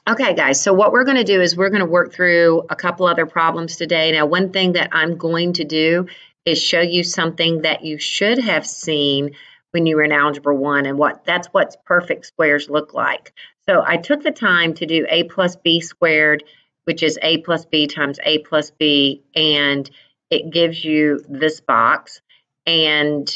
Okay, guys, so what we're going to do is we're going to work through a couple other problems today. Now, one thing that I'm going to do is show you something that you should have seen when you were in Algebra 1 and that's what perfect squares look like. So I took the time to do a plus b squared, which is a plus b times a plus b, and it gives you this box. And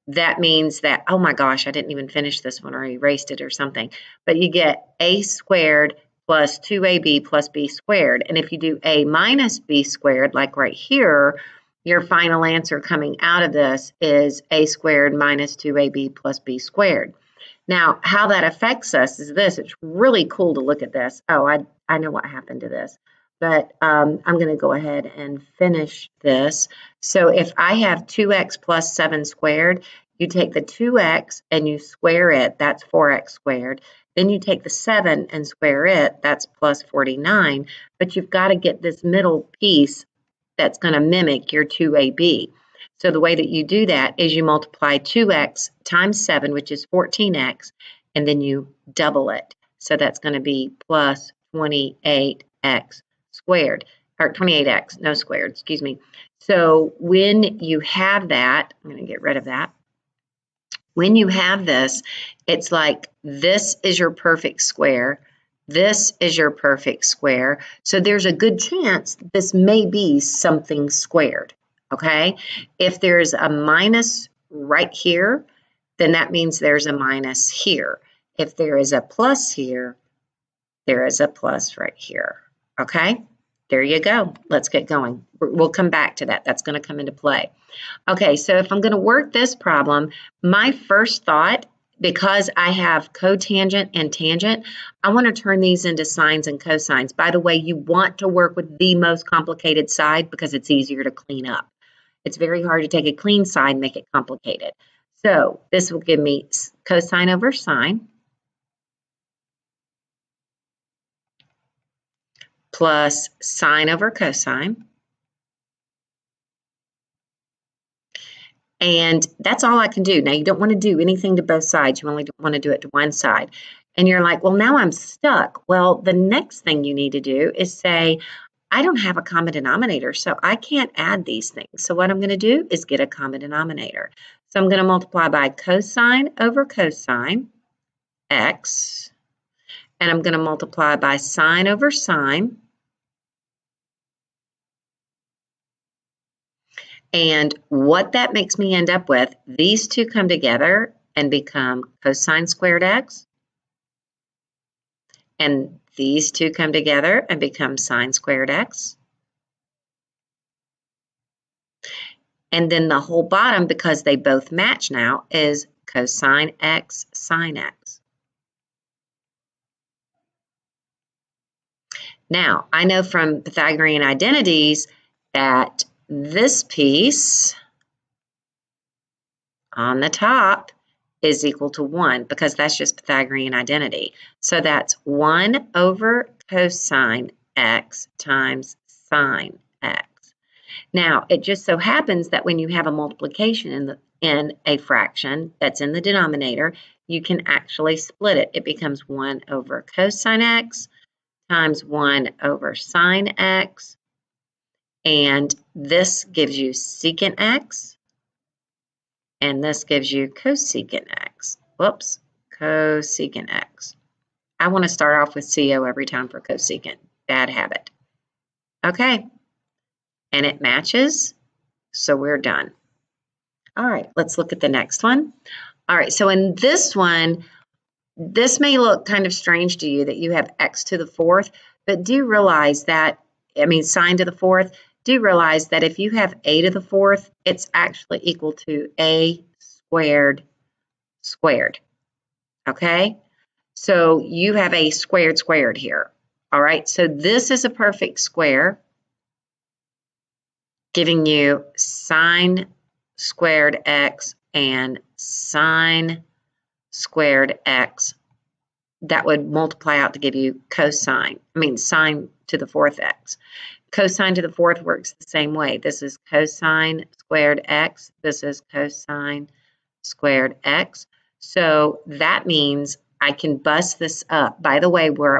that means that, oh my gosh, I didn't even finish this one or erased it or something. But you get a squared plus 2ab plus b squared. And if you do a minus b squared, like right here, your final answer coming out of this is a squared minus 2ab plus b squared. Now, how that affects us is this. It's really cool to look at this. Oh, I know what happened to this. But I'm going to go ahead and finish this. So if I have 2x plus 7 squared, you take the 2x and you square it. That's 4x squared. Then you take the 7 and square it. That's plus 49. But you've got to get this middle piece that's going to mimic your 2ab. So the way that you do that is you multiply 2x times 7, which is 14x, and then you double it. So that's going to be plus 28x squared, or 28x, no squared, excuse me. So when you have that, I'm going to get rid of that. When you have this, it's like this is your perfect square. This is your perfect square. So there's a good chance this may be something squared, okay? If there's a minus right here, then that means there's a minus here. If there is a plus here, there is a plus right here, okay? There you go. Let's get going. We'll come back to that. That's going to come into play. Okay, so if I'm going to work this problem, my first thought, because I have cotangent and tangent, I want to turn these into sines and cosines. By the way, you want to work with the most complicated side because it's easier to clean up. It's very hard to take a clean side and make it complicated. So this will give me cosine over sine plus sine over cosine. And that's all I can do. Now, you don't want to do anything to both sides. You only want to do it to one side. And you're like, well, now I'm stuck. Well, the next thing you need to do is say, I don't have a common denominator, so I can't add these things. So what I'm going to do is get a common denominator. So I'm going to multiply by cosine over cosine, x. And I'm going to multiply by sine over sine. And what that makes me end up with, these two come together and become cosine squared x. And these two come together and become sine squared x. And then the whole bottom, because they both match now, is cosine x sine x. Now, I know from Pythagorean identities that this piece on the top is equal to 1 because that's just Pythagorean identity. So that's 1 over cosine x times sine x. Now, it just so happens that when you have a multiplication in a fraction that's in the denominator, you can actually split it. It becomes 1 over cosine x times 1 over sine x. And this gives you secant x, and this gives you cosecant x. Whoops, cosecant x. I want to start off with CO every time for cosecant. Bad habit. Okay, and it matches, so we're done. All right, let's look at the next one. All right, so in this one, this may look kind of strange to you that you have x to the fourth, but do realize that, sine to the fourth, do realize that if you have a to the fourth, it's actually equal to a squared squared, okay? So you have a squared squared here, all right? So this is a perfect square, giving you sine squared x and sine squared x. That would multiply out to give you sine to the fourth x. Cosine to the fourth works the same way. This is cosine squared x. This is cosine squared x. So that means I can bust this up. By the way, where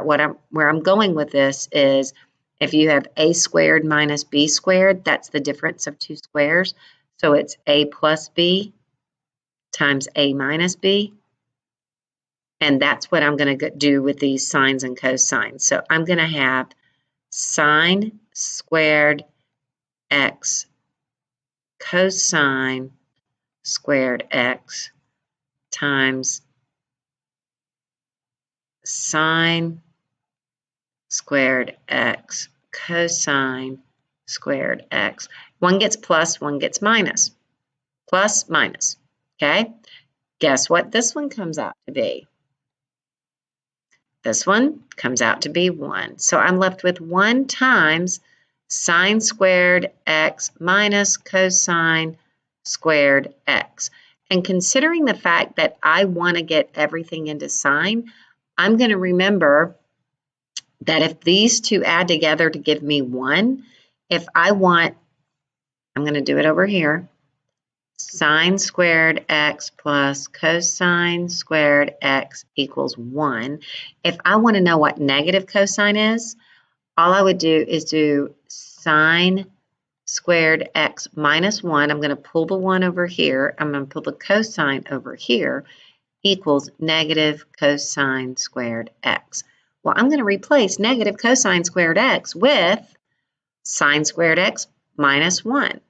I'm going with this is if you have a squared minus b squared, that's the difference of two squares. So it's a plus b times a minus b. And that's what I'm going to do with these sines and cosines. So I'm going to have sine squared x cosine squared x times sine squared x cosine squared x. One gets plus, one gets minus. Plus, minus. Okay? Guess what this one comes out to be? This one comes out to be 1. So I'm left with 1 times sine squared x minus cosine squared x. And considering the fact that I want to get everything into sine, I'm going to remember that if these two add together to give me 1, if I want, I'm going to do it over here, sine squared x plus cosine squared x equals 1. If I want to know what negative cosine is, all I would do is do sine squared x minus 1. I'm going to pull the 1 over here. I'm going to pull the cosine over here equals negative cosine squared x. Well, I'm going to replace negative cosine squared x with sine squared x minus 1.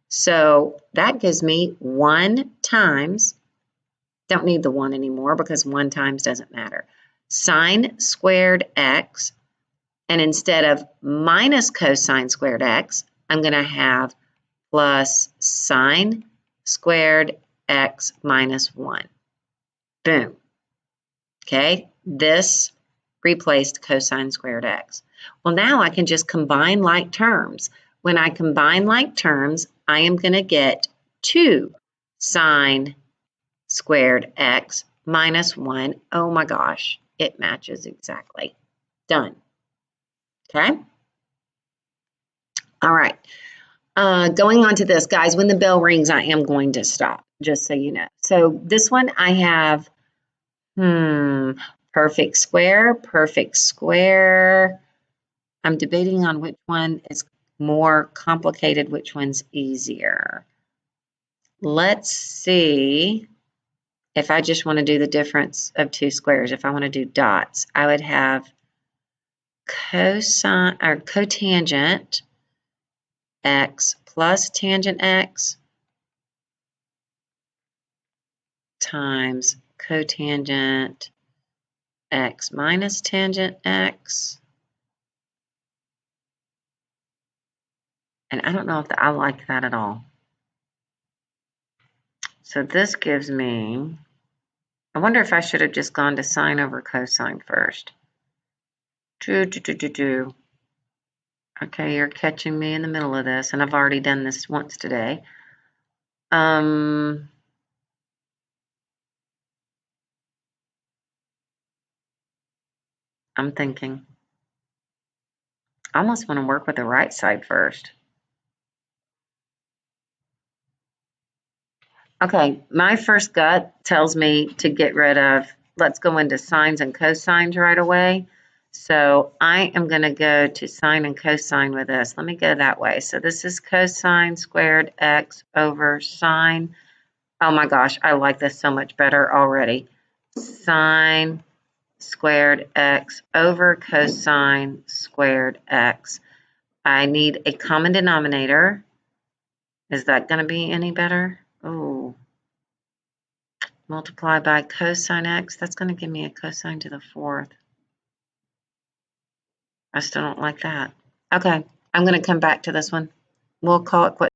So that gives me 1 times, don't need the 1 anymore because 1 times doesn't matter, sine squared x, and instead of minus cosine squared x, I'm going to have plus sine squared x minus 1. Boom. Okay, this replaced cosine squared x. Well, now I can just combine like terms. When I combine like terms, I am going to get 2 sine squared x minus 1. Oh my gosh, it matches exactly. Done. Okay? All right. Going on to this, guys, when the bell rings, I am going to stop, just so you know. So this one I have, perfect square, perfect square. I'm debating on which one is more complicated, which one's easier. Let's see if I just want to do the difference of two squares. If I want to do dots, I would have cosine or cotangent x plus tangent x times cotangent x minus tangent x. And I don't know if I like that at all. So this gives me, I wonder if I should have just gone to sine over cosine first. Okay, you're catching me in the middle of this, and I've already done this once today. I'm thinking. I almost want to work with the right side first. Okay, my first gut tells me to get rid of, let's go into sines and cosines right away. So I am going to go to sine and cosine with this. Let me go that way. So this is cosine squared x over sine. Oh my gosh, I like this so much better already. Sine squared x over cosine squared x. I need a common denominator. Is that going to be any better? Oh, multiply by cosine x. That's going to give me a cosine to the 4th. I still don't like that. Okay, I'm going to come back to this one. We'll call it quits.